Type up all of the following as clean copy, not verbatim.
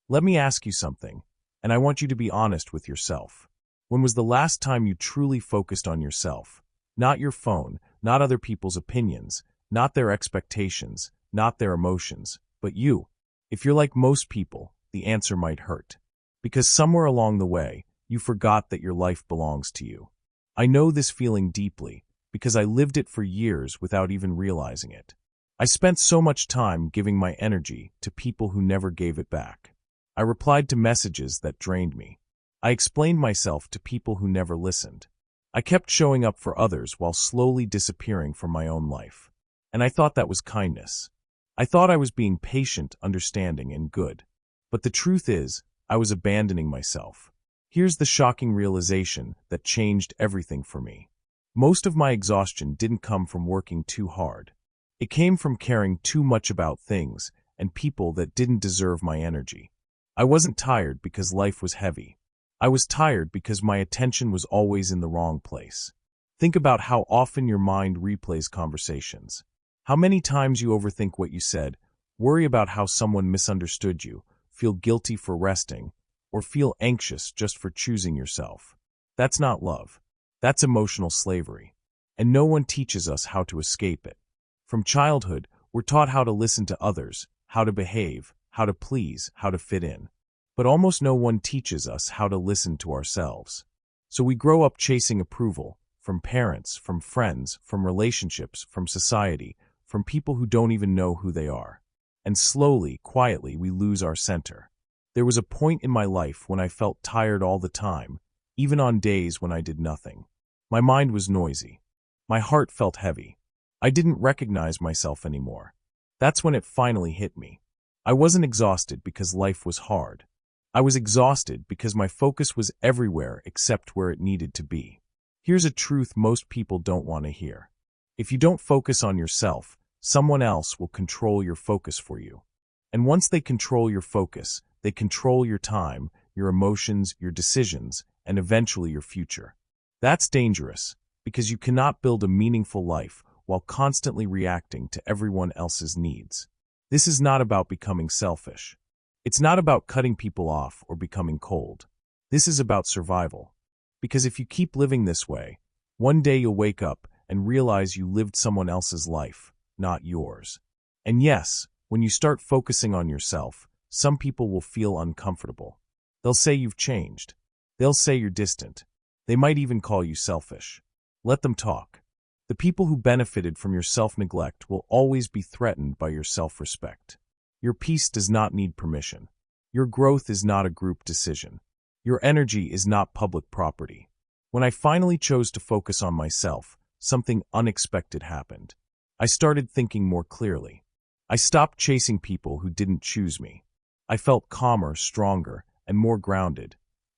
Let me ask you something, and I want you to be honest with yourself. When was the last time you truly focused on yourself? Not your phone, not other people's opinions, not their expectations, not their emotions, but you. If you're like most people, the answer might hurt. Because somewhere along the way, you forgot that your life belongs to you. I know this feeling deeply, because I lived it for years without even realizing it. I spent so much time giving my energy to people who never gave it back. I replied to messages that drained me. I explained myself to people who never listened. I kept showing up for others while slowly disappearing from my own life. And I thought that was kindness. I thought I was being patient, understanding, and good. But the truth is, I was abandoning myself. Here's the shocking realization that changed everything for me. Most of my exhaustion didn't come from working too hard. It came from caring too much about things and people that didn't deserve my energy. I wasn't tired because life was heavy. I was tired because my attention was always in the wrong place. Think about how often your mind replays conversations. How many times you overthink what you said, worry about how someone misunderstood you, feel guilty for resting, or feel anxious just for choosing yourself. That's not love. That's emotional slavery. And no one teaches us how to escape it. From childhood, we're taught how to listen to others, how to behave, how to please, how to fit in. But almost no one teaches us how to listen to ourselves. So we grow up chasing approval, from parents, from friends, from relationships, from society, from people who don't even know who they are. And slowly, quietly, we lose our center. There was a point in my life when I felt tired all the time, even on days when I did nothing. My mind was noisy. My heart felt heavy. I didn't recognize myself anymore. That's when it finally hit me. I wasn't exhausted because life was hard. I was exhausted because my focus was everywhere except where it needed to be. Here's a truth most people don't want to hear. If you don't focus on yourself, someone else will control your focus for you. And once they control your focus, they control your time, your emotions, your decisions, and eventually your future. That's dangerous, because you cannot build a meaningful life while constantly reacting to everyone else's needs. This is not about becoming selfish. It's not about cutting people off or becoming cold. This is about survival. Because if you keep living this way, one day you'll wake up and realize you lived someone else's life, not yours. And yes, when you start focusing on yourself, some people will feel uncomfortable. They'll say you've changed. They'll say you're distant. They might even call you selfish. Let them talk. The people who benefited from your self-neglect will always be threatened by your self-respect. Your peace does not need permission. Your growth is not a group decision. Your energy is not public property. When I finally chose to focus on myself, something unexpected happened. I started thinking more clearly. I stopped chasing people who didn't choose me. I felt calmer, stronger, and more grounded.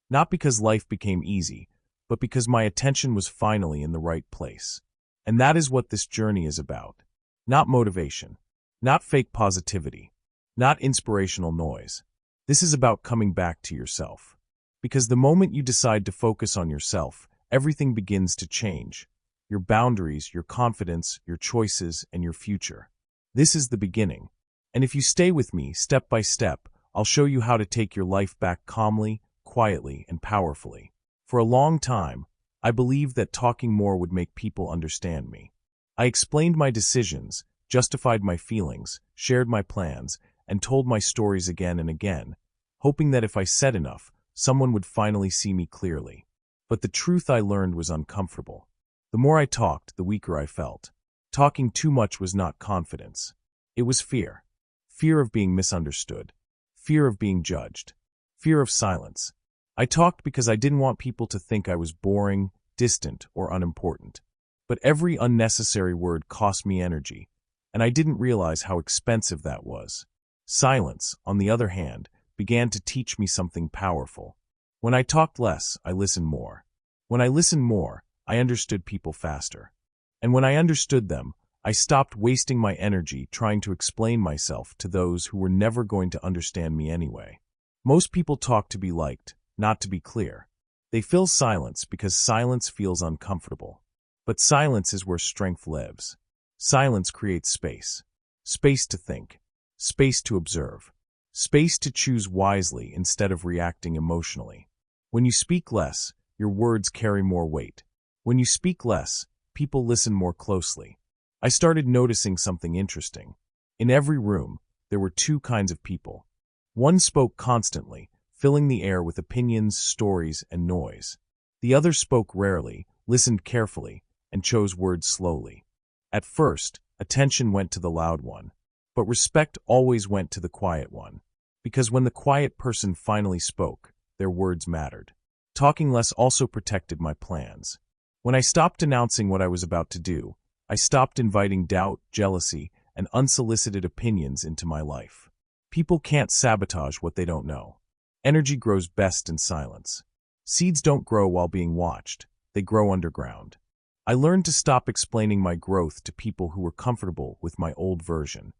Not because life became easy, but because my attention was finally in the right place. And that is what this journey is about. Not motivation. Not fake positivity. Not inspirational noise. This is about coming back to yourself. Because the moment you decide to focus on yourself, everything begins to change. Your boundaries, your confidence, your choices, and your future. This is the beginning. And if you stay with me step by step, I'll show you how to take your life back calmly, quietly, and powerfully. For a long time, I believed that talking more would make people understand me. I explained my decisions, justified my feelings, shared my plans, and told my stories again and again, hoping that if I said enough, someone would finally see me clearly. But the truth I learned was uncomfortable. The more I talked, the weaker I felt. Talking too much was not confidence. It was fear. Fear of being misunderstood. Fear of being judged. Fear of silence. I talked because I didn't want people to think I was boring, distant, or unimportant. But every unnecessary word cost me energy, and I didn't realize how expensive that was. Silence, on the other hand, began to teach me something powerful. When I talked less, I listened more. When I listened more, I understood people faster. And when I understood them, I stopped wasting my energy trying to explain myself to those who were never going to understand me anyway. Most people talk to be liked, not to be clear. They fill silence because silence feels uncomfortable. But silence is where strength lives. Silence creates space. Space to think. Space to observe. Space to choose wisely instead of reacting emotionally. When you speak less, your words carry more weight. When you speak less, people listen more closely. I started noticing something interesting. In every room, there were two kinds of people. One spoke constantly, filling the air with opinions, stories, and noise. The other spoke rarely, listened carefully, and chose words slowly. At first, attention went to the loud one, but respect always went to the quiet one. Because when the quiet person finally spoke, their words mattered. Talking less also protected my plans. When I stopped announcing what I was about to do, I stopped inviting doubt, jealousy, and unsolicited opinions into my life. People can't sabotage what they don't know. Energy grows best in silence. Seeds don't grow while being watched, they grow underground. I learned to stop explaining my growth to people who were comfortable with my old version.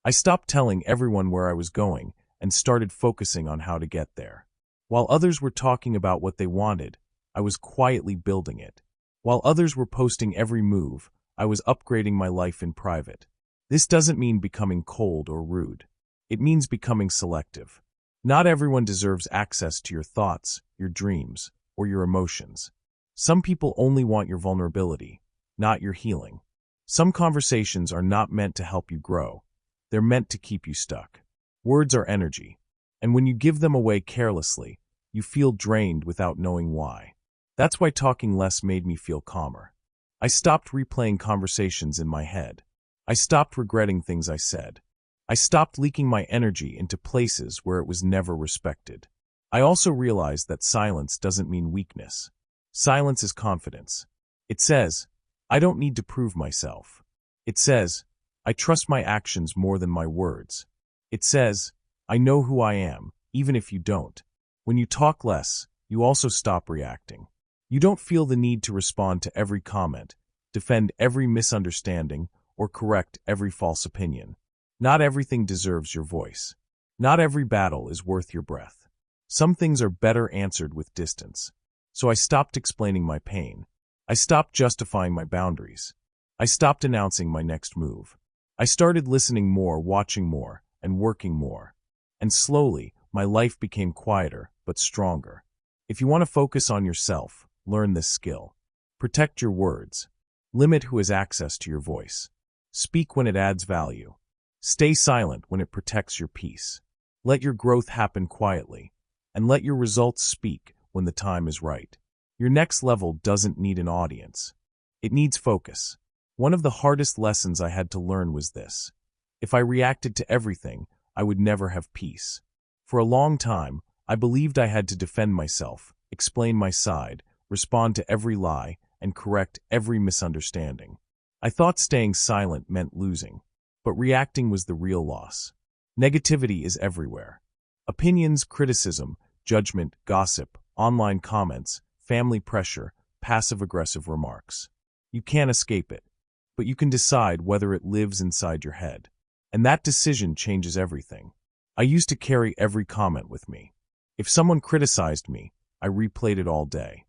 I stopped telling everyone where I was going and started focusing on how to get there. While others were talking about what they wanted, I was quietly building it. While others were posting every move, I was upgrading my life in private. This doesn't mean becoming cold or rude. It means becoming selective. Not everyone deserves access to your thoughts, your dreams, or your emotions. Some people only want your vulnerability, not your healing. Some conversations are not meant to help you grow. They're meant to keep you stuck. Words are energy, and when you give them away carelessly, you feel drained without knowing why. That's why talking less made me feel calmer. I stopped replaying conversations in my head. I stopped regretting things I said. I stopped leaking my energy into places where it was never respected. I also realized that silence doesn't mean weakness. Silence is confidence. It says, I don't need to prove myself. It says, I trust my actions more than my words. It says, I know who I am, even if you don't. When you talk less, you also stop reacting. You don't feel the need to respond to every comment, defend every misunderstanding, or correct every false opinion. Not everything deserves your voice. Not every battle is worth your breath. Some things are better answered with distance. So I stopped explaining my pain. I stopped justifying my boundaries. I stopped announcing my next move. I started listening more, watching more, and working more. And slowly, my life became quieter, but stronger. If you want to focus on yourself, learn this skill. Protect your words. Limit who has access to your voice. Speak when it adds value. Stay silent when it protects your peace. Let your growth happen quietly, and let your results speak when the time is right. Your next level doesn't need an audience. It needs focus. One of the hardest lessons I had to learn was this. If I reacted to everything, I would never have peace. For a long time, I believed I had to defend myself, explain my side, respond to every lie, and correct every misunderstanding. I thought staying silent meant losing, but reacting was the real loss. Negativity is everywhere. Opinions, criticism, judgment, gossip, online comments, family pressure, passive-aggressive remarks. You can't escape it, but you can decide whether it lives inside your head. And that decision changes everything. I used to carry every comment with me. If someone criticized me, I replayed it all day.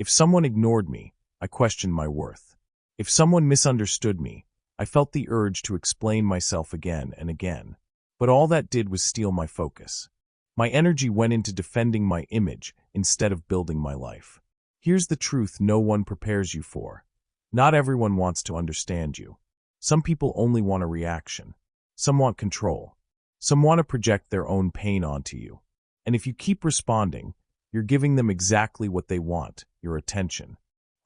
If someone ignored me, I questioned my worth. If someone misunderstood me, I felt the urge to explain myself again and again. But all that did was steal my focus. My energy went into defending my image instead of building my life. Here's the truth no one prepares you for. Not everyone wants to understand you. Some people only want a reaction. Some want control. Some want to project their own pain onto you. And if you keep responding, you're giving them exactly what they want, your attention.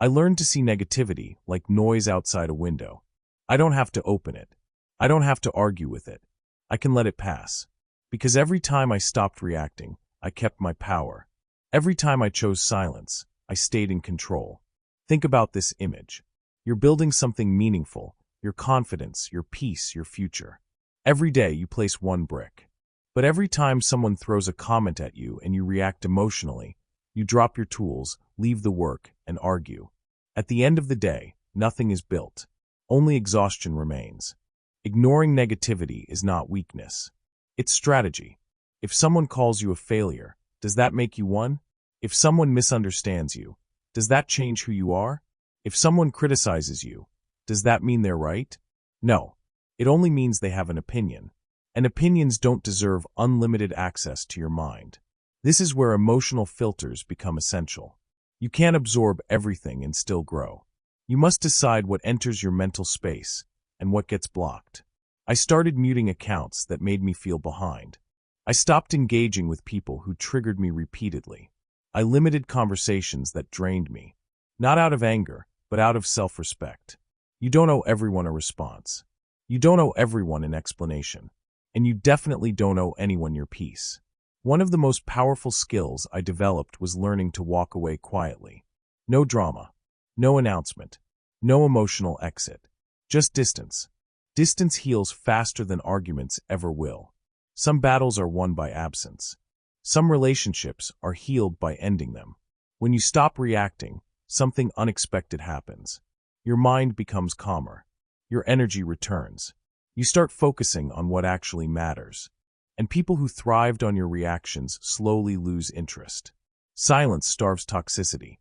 I learned to see negativity like noise outside a window. I don't have to open it. I don't have to argue with it. I can let it pass. Because every time I stopped reacting, I kept my power. Every time I chose silence, I stayed in control. Think about this image. You're building something meaningful, your confidence, your peace, your future. Every day you place one brick. But every time someone throws a comment at you and you react emotionally, you drop your tools, leave the work, and argue. At the end of the day, nothing is built. Only exhaustion remains. Ignoring negativity is not weakness. It's strategy. If someone calls you a failure, does that make you one? If someone misunderstands you, does that change who you are? If someone criticizes you, does that mean they're right? No. It only means they have an opinion. and opinions don't deserve unlimited access to your mind. This is where emotional filters become essential. You can't absorb everything and still grow. You must decide what enters your mental space and what gets blocked. I started muting accounts that made me feel behind. I stopped engaging with people who triggered me repeatedly. I limited conversations that drained me, not out of anger, but out of self-respect. You don't owe everyone a response. You don't owe everyone an explanation. And you definitely don't owe anyone your peace. One of the most powerful skills I developed was learning to walk away quietly. No drama, no announcement, no emotional exit. Just distance. Distance heals faster than arguments ever will. Some battles are won by absence. Some relationships are healed by ending them. When you stop reacting, something unexpected happens. Your mind becomes calmer. Your energy returns. You start focusing on what actually matters. And people who thrived on your reactions slowly lose interest. Silence starves toxicity.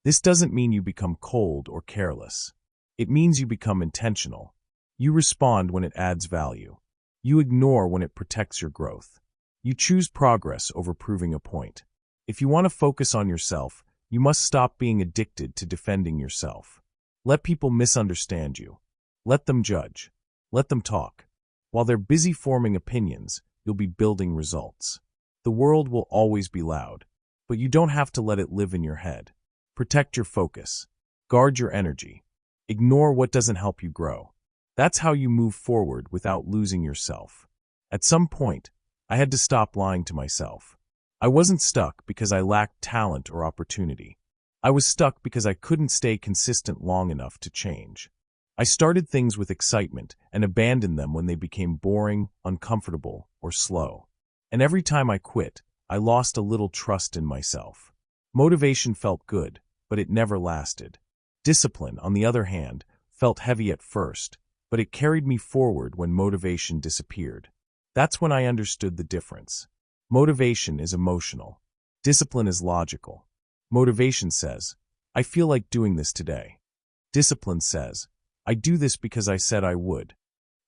This doesn't mean you become cold or careless. It means you become intentional. You respond when it adds value. You ignore when it protects your growth. You choose progress over proving a point. If you want to focus on yourself, you must stop being addicted to defending yourself. Let people misunderstand you. Let them judge. Let them talk. While they're busy forming opinions, you'll be building results. The world will always be loud, but you don't have to let it live in your head. Protect your focus. Guard your energy. Ignore what doesn't help you grow. That's how you move forward without losing yourself. At some point, I had to stop lying to myself. I wasn't stuck because I lacked talent or opportunity. I was stuck because I couldn't stay consistent long enough to change. I started things with excitement and abandoned them when they became boring, uncomfortable, or slow. And every time I quit, I lost a little trust in myself. Motivation felt good, but it never lasted. Discipline, on the other hand, felt heavy at first, but it carried me forward when motivation disappeared. That's when I understood the difference. Motivation is emotional. Discipline is logical. Motivation says, I feel like doing this today. Discipline says, I do this because I said I would.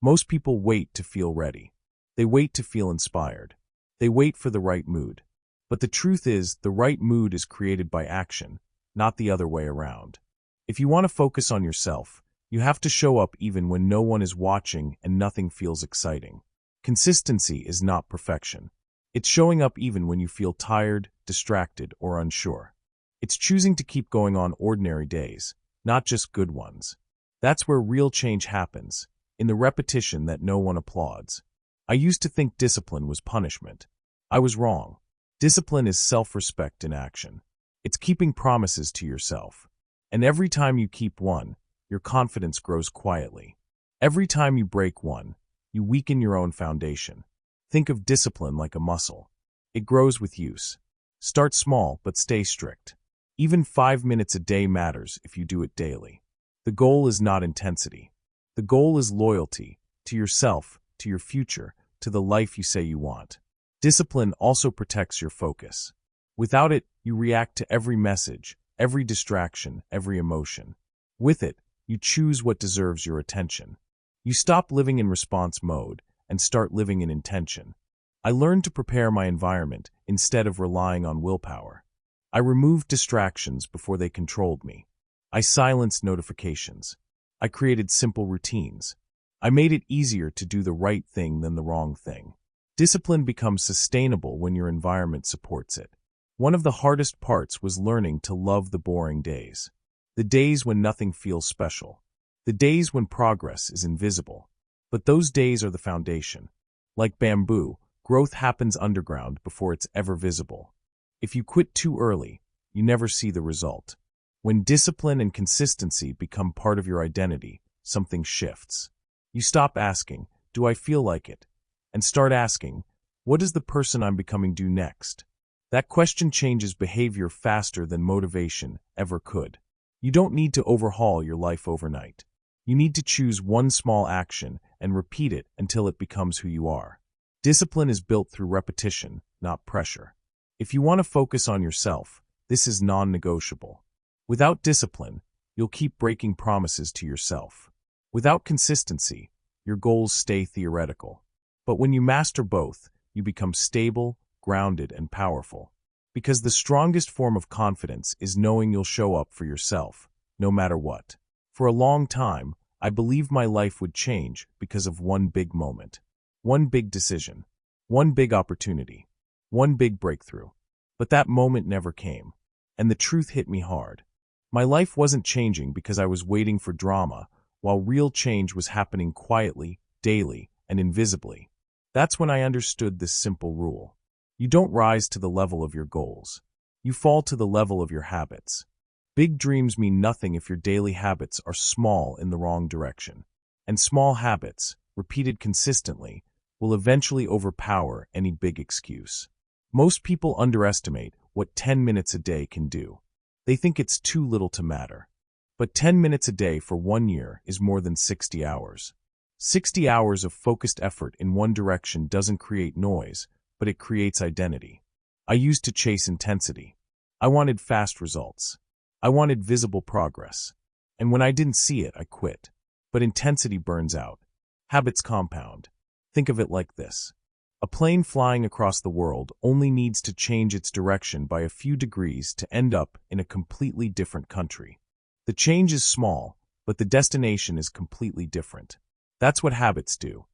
Most people wait to feel ready. They wait to feel inspired. They wait for the right mood. But the truth is, the right mood is created by action, not the other way around. If you want to focus on yourself, you have to show up even when no one is watching and nothing feels exciting. Consistency is not perfection. It's showing up even when you feel tired, distracted, or unsure. It's choosing to keep going on ordinary days, not just good ones. That's where real change happens, in the repetition that no one applauds. I used to think discipline was punishment. I was wrong. Discipline is self-respect in action. It's keeping promises to yourself. And every time you keep one, your confidence grows quietly. Every time you break one, you weaken your own foundation. Think of discipline like a muscle. It grows with use. Start small, but stay strict. Even 5 minutes a day matters if you do it daily. The goal is not intensity. The goal is loyalty, to yourself, to your future, to the life you say you want. Discipline also protects your focus. Without it, you react to every message, every distraction, every emotion. With it, you choose what deserves your attention. You stop living in response mode and start living in intention. I learned to prepare my environment instead of relying on willpower. I removed distractions before they controlled me. I silenced notifications. I created simple routines. I made it easier to do the right thing than the wrong thing. Discipline becomes sustainable when your environment supports it. One of the hardest parts was learning to love the boring days. The days when nothing feels special. The days when progress is invisible. But those days are the foundation. Like bamboo, growth happens underground before it's ever visible. If you quit too early, you never see the result. When discipline and consistency become part of your identity, something shifts. You stop asking, do I feel like it? And start asking, what does the person I'm becoming do next? That question changes behavior faster than motivation ever could. You don't need to overhaul your life overnight. You need to choose one small action and repeat it until it becomes who you are. Discipline is built through repetition, not pressure. If you want to focus on yourself, this is non-negotiable. Without discipline, you'll keep breaking promises to yourself. Without consistency, your goals stay theoretical. But when you master both, you become stable, grounded, and powerful. Because the strongest form of confidence is knowing you'll show up for yourself, no matter what. For a long time, I believed my life would change because of one big moment. One big decision. One big opportunity. One big breakthrough. But that moment never came. And the truth hit me hard. My life wasn't changing because I was waiting for drama, while real change was happening quietly, daily, and invisibly. That's when I understood this simple rule. You don't rise to the level of your goals. You fall to the level of your habits. Big dreams mean nothing if your daily habits are small in the wrong direction. And small habits, repeated consistently, will eventually overpower any big excuse. Most people underestimate what 10 minutes a day can do. They think it's too little to matter. But 10 minutes a day for 1 year is more than 60 hours. 60 hours of focused effort in one direction doesn't create noise, but it creates identity. I used to chase intensity. I wanted fast results. I wanted visible progress. And when I didn't see it, I quit. But intensity burns out. Habits compound. Think of it like this. A plane flying across the world only needs to change its direction by a few degrees to end up in a completely different country. The change is small, but the destination is completely different. That's what habits do.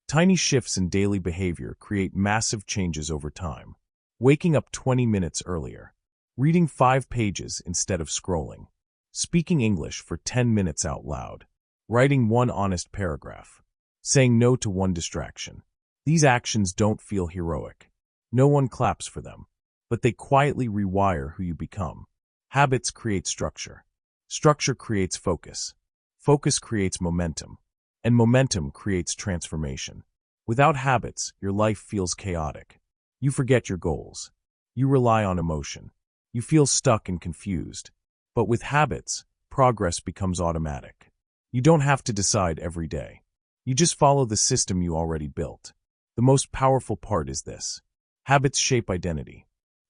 Tiny shifts in daily behavior create massive changes over time. Waking up 20 minutes earlier. Reading 5 pages instead of scrolling. Speaking English for 10 minutes out loud. Writing one honest paragraph. Saying no to one distraction. These actions don't feel heroic. No one claps for them. But they quietly rewire who you become. Habits create structure. Structure creates focus. Focus creates momentum. And momentum creates transformation. Without habits, your life feels chaotic. You forget your goals. You rely on emotion. You feel stuck and confused. But with habits, progress becomes automatic. You don't have to decide every day. You just follow the system you already built. The most powerful part is this. Habits shape identity.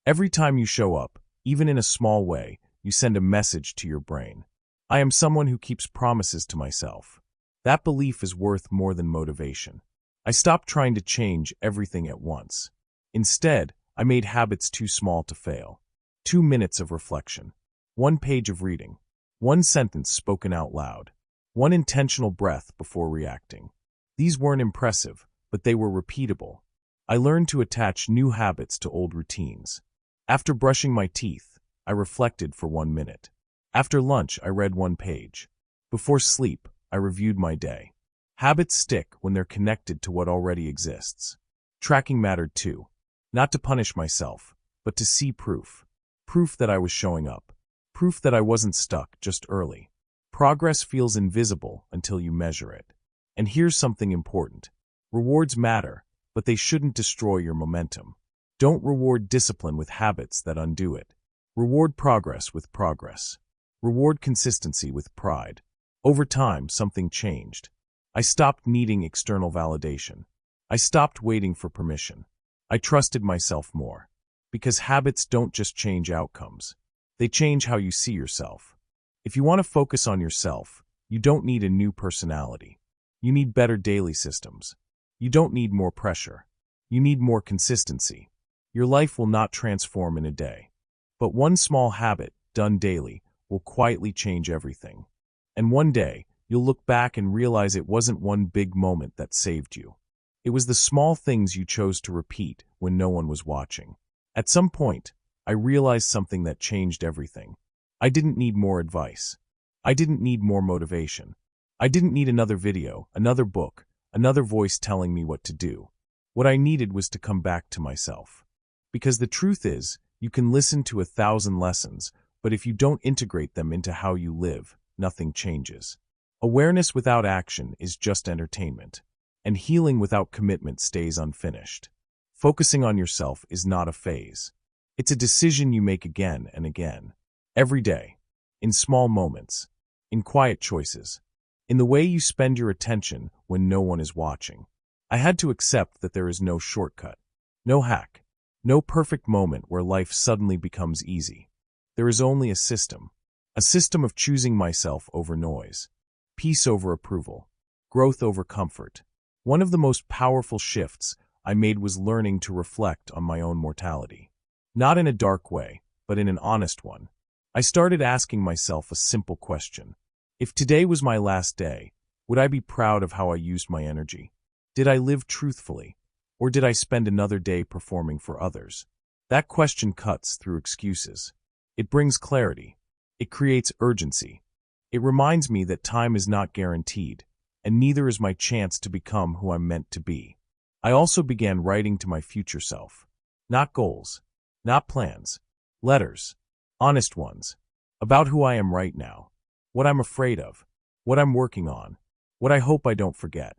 Every time you show up, even in a small way, you send a message to your brain. I am someone who keeps promises to myself. That belief is worth more than motivation. I stopped trying to change everything at once. Instead, I made habits too small to fail. 2 minutes of reflection. 1 page of reading. 1 sentence spoken out loud. 1 intentional breath before reacting. These weren't impressive, but they were repeatable. I learned to attach new habits to old routines. After brushing my teeth, I reflected for 1 minute. After lunch, I read 1 page. Before sleep, I reviewed my day. Habits stick when they're connected to what already exists. Tracking mattered too. Not to punish myself, but to see proof. Proof that I was showing up. Proof that I wasn't stuck, just early. Progress feels invisible until you measure it. And here's something important. Rewards matter, but they shouldn't destroy your momentum. Don't reward discipline with habits that undo it. Reward progress with progress. Reward consistency with pride. Over time, something changed. I stopped needing external validation. I stopped waiting for permission. I trusted myself more. Because habits don't just change outcomes. They change how you see yourself. If you want to focus on yourself, you don't need a new personality. You need better daily systems. You don't need more pressure. You need more consistency. Your life will not transform in a day. But one small habit, done daily, will quietly change everything. And one day, you'll look back and realize it wasn't one big moment that saved you. It was the small things you chose to repeat when no one was watching. At some point, I realized something that changed everything. I didn't need more advice. I didn't need more motivation. I didn't need another video, another book, another voice telling me what to do. What I needed was to come back to myself. Because the truth is, you can listen to 1,000 lessons, but if you don't integrate them into how you live, nothing changes. Awareness without action is just entertainment, and healing without commitment stays unfinished. Focusing on yourself is not a phase. It's a decision you make again and again, every day, in small moments, in quiet choices, in the way you spend your attention when no one is watching. I had to accept that there is no shortcut, no hack, no perfect moment where life suddenly becomes easy. There is only a system of choosing myself over noise, peace over approval, growth over comfort, One of the most powerful shifts I made was learning to reflect on my own mortality. Not in a dark way, but in an honest one. I started asking myself a simple question. If today was my last day, would I be proud of how I used my energy? Did I live truthfully, or did I spend another day performing for others? That question cuts through excuses. It brings clarity. It creates urgency. It reminds me that time is not guaranteed, and neither is my chance to become who I'm meant to be. I also began writing to my future self. Not goals, not plans, letters, honest ones, about who I am right now, what I'm afraid of, what I'm working on, what I hope I don't forget.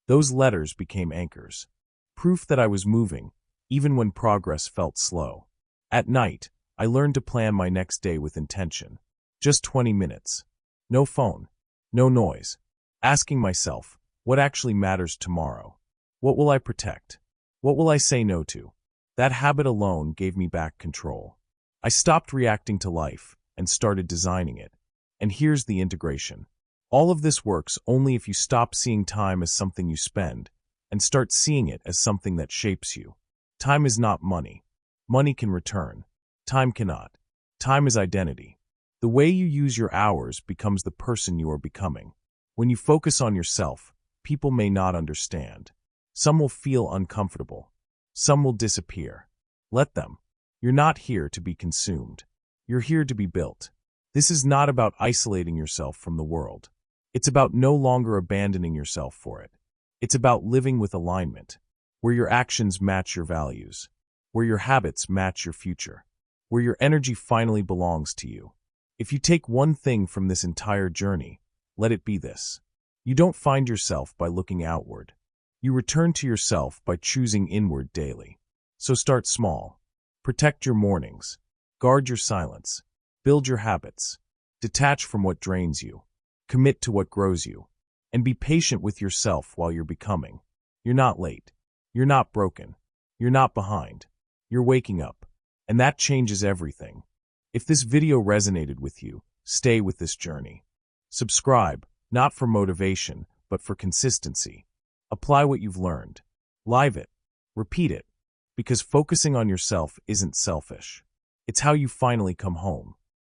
Those letters became anchors, proof that I was moving, even when progress felt slow. At night, I learned to plan my next day with intention. Just 20 minutes. No phone, no noise. Asking myself, what actually matters tomorrow? What will I protect? What will I say no to? That habit alone gave me back control. I stopped reacting to life and started designing it. And here's the integration. All of this works only if you stop seeing time as something you spend and start seeing it as something that shapes you. Time is not money. Money can return. Time cannot. Time is identity. The way you use your hours becomes the person you are becoming. When you focus on yourself, people may not understand. Some will feel uncomfortable. Some will disappear. Let them. You're not here to be consumed. You're here to be built. This is not about isolating yourself from the world. It's about no longer abandoning yourself for it. It's about living with alignment, where your actions match your values, where your habits match your future, where your energy finally belongs to you. If you take one thing from this entire journey, let it be this. You don't find yourself by looking outward. You return to yourself by choosing inward daily. So start small. Protect your mornings. Guard your silence. Build your habits. Detach from what drains you. Commit to what grows you. And be patient with yourself while you're becoming. You're not late. You're not broken. You're not behind. You're waking up. And that changes everything. If this video resonated with you, stay with this journey. Subscribe, not for motivation, but for consistency. Apply what you've learned. Live it. Repeat it. Because focusing on yourself isn't selfish. It's how you finally come home.